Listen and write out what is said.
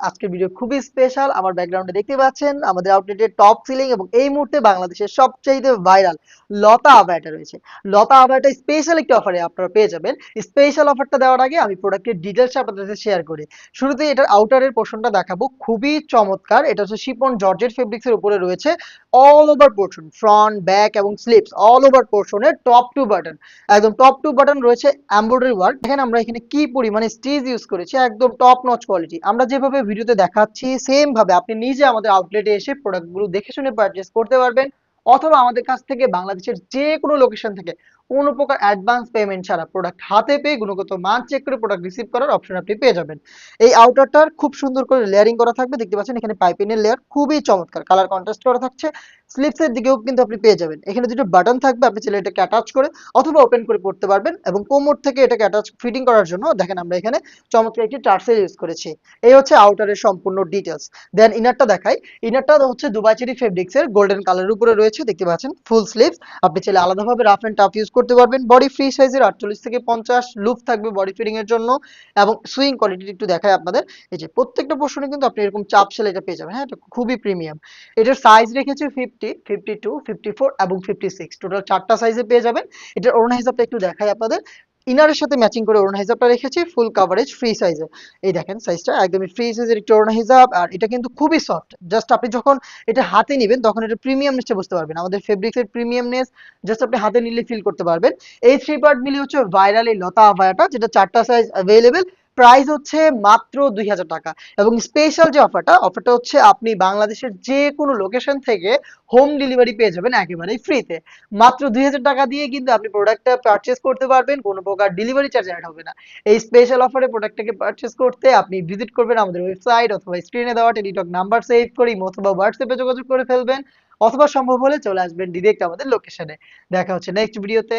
আজকের ভিডিও খুবই স্পেশাল। আমার ব্যাকগ্রাউন্ডে দেখতে পাচ্ছেন আমাদের আউটলেটের টপ সিলিং এবং এই মুহূর্তে বাংলাদেশের সবচাইতে ভাইরাল লতা আবায়াটা রয়েছে। লতা আবায়াটা স্পেশাল একটি অফারে আপনারা পেয়ে যাবেন। স্পেশাল অফারটা দেওয়ার আগে আমি প্রোডাক্টের ডিটেলস আপনাদের সাথে শেয়ার করি। শুরুতেই এটার আউটারের পোর্শনটা দেখাবো, খুবই চমৎকার। এটা হচ্ছে শিফন জর্জেট ফেব্রিক্সের উপরে রয়েছে। All over portion, front, back এবং স্লিপস অল ওভার পোর্শনের টপ টু বাটন, একদম টপ টু বাটন রয়েছে এমব্রয়ডারি ওয়ার্ক। দেখেন আমরা এখানে কি পরিমাণে স্টিচ ইউজ করেছি, একদম টপ নচ কোয়ালিটি। আমরা যেভাবে ভিডিওতে দেখাচ্ছি সেম ভাবে আপনি নিজে আমাদের আউটলেটে এসে প্রোডাক্টগুলো দেখে শুনে পারচেজ করতে পারবেন, অথবা আমাদের কাছ থেকে বাংলাদেশের যে কোনো লোকেশন থেকে কোনো প্রকার অ্যাডভান্স পেমেন্ট ছাড়া প্রোডাক্ট হাতে পেয়ে গুণগত মান চেক করে প্রোডাক্ট রিসিভ করার অপশন আপনি পেয়ে যাবেন। এই আউটারটার খুব সুন্দর করে লেয়ারিং করা থাকবে, দেখতে পাচ্ছেন এখানে পাইপিনের লেয়ার খুবই চমৎকার, কালার কন্ট্রাস্ট করা থাকছে। স্লিপসের দিকেও কিন্তু আপনি পেয়ে যাবেন, এখানে দুটো বাটন থাকবে, আপনি চাইলে এটাকে অ্যাটাচ করে অথবা ওপেন করে পড়তে পারবেন। এবং কোমর থেকে এটাকে অ্যাটাচ ফিটিং করার জন্য দেখেন আমরা এখানে চমৎকার একটি টার্সেল ইউজ করেছি। এই হচ্ছে আউটারের সম্পূর্ণ ডিটেলস। দেন ইনারটা দেখাই। ইনারটা হচ্ছে দুবাই চেরি ফেব্রিক্স এর গোল্ডেন কালারের উপরে রয়েছে, দেখতে পাচ্ছেন ফুল স্লিভস। আপনি চাইলে আলাদাভাবে রাফ এন্ড টাফ ইউজ করতে পারবেন। বডি ফ্রি সাইজের 48 থেকে 50 লুপ থাকবে বডি ফিটিং এর জন্য। এবং সুইং কোয়ালিটি একটু দেখায় আপনাদের, এই যে প্রত্যেকটা পোর্শনে কিন্তু আপনি এরকম চাপ সেল এটা পেয়ে যাবেন। হ্যাঁ, এটা খুবই প্রিমিয়াম। এটার সাইজ রেখেছে 50, 52, 54 এবং 56, টোটাল 4টা সাইজে পেয়ে যাবেন। এটার ওড়না হিসাবটা একটু দেখাই আপনাদের। ইনারের সাথে ম্যাচিং করে ওড়না হিসাবটা রেখেছি ফুল কাভারেজ ফ্রি সাইজে। এই দেখেন সাইজটা একদমই ফ্রি সাইজের একটি ওড়না হিসাব। আর এটা কিন্তু খুবই সফট, জাস্ট আপনি যখন এটা হাতে নিবেন তখন এটা প্রিমিয়ামনেসটা বুঝতে পারবেন, আমাদের ফেব্রিক্সের প্রিমিয়ামনেস জাস্ট আপনি হাতে নিলে ফিল করতে পারবেন। এই থ্রি পার্ট মিলে হচ্ছে ভাইরাল এই লতা আবায়াটা, যেটা 4টা সাইজ অ্যাভেলেবেল। প্রাইস হচ্ছে মাত্র 2000 টাকা। এবং স্পেশাল যে অফারটা হচ্ছে আপনি বাংলাদেশের যে কোনো লোকেশন থেকে হোম ডেলিভারি পেয়ে যাবেন একেবারেই ফ্রিতে। মাত্র 2000 টাকা দিয়ে কিন্তু আপনি প্রোডাক্টটা পারচেস করতে পারবেন, কোনো প্রকার ডেলিভারি চার্জ অ্যাড হবে না। এই স্পেশাল অফারে প্রোডাক্টটাকে পারচেস করতে আপনি ভিজিট করবেন আমাদের ওয়েবসাইট, অথবা স্ক্রিনে দেওয়া টেলিটক নাম্বার সেভ করে অথবা হোয়াটসঅ্যাপে যোগাযোগ করে ফেলবেন, অথবা সম্ভব হলে চলে আসবেন ডিরেক্ট আমাদের লোকেশনে। দেখা হচ্ছে নেক্সট ভিডিওতে।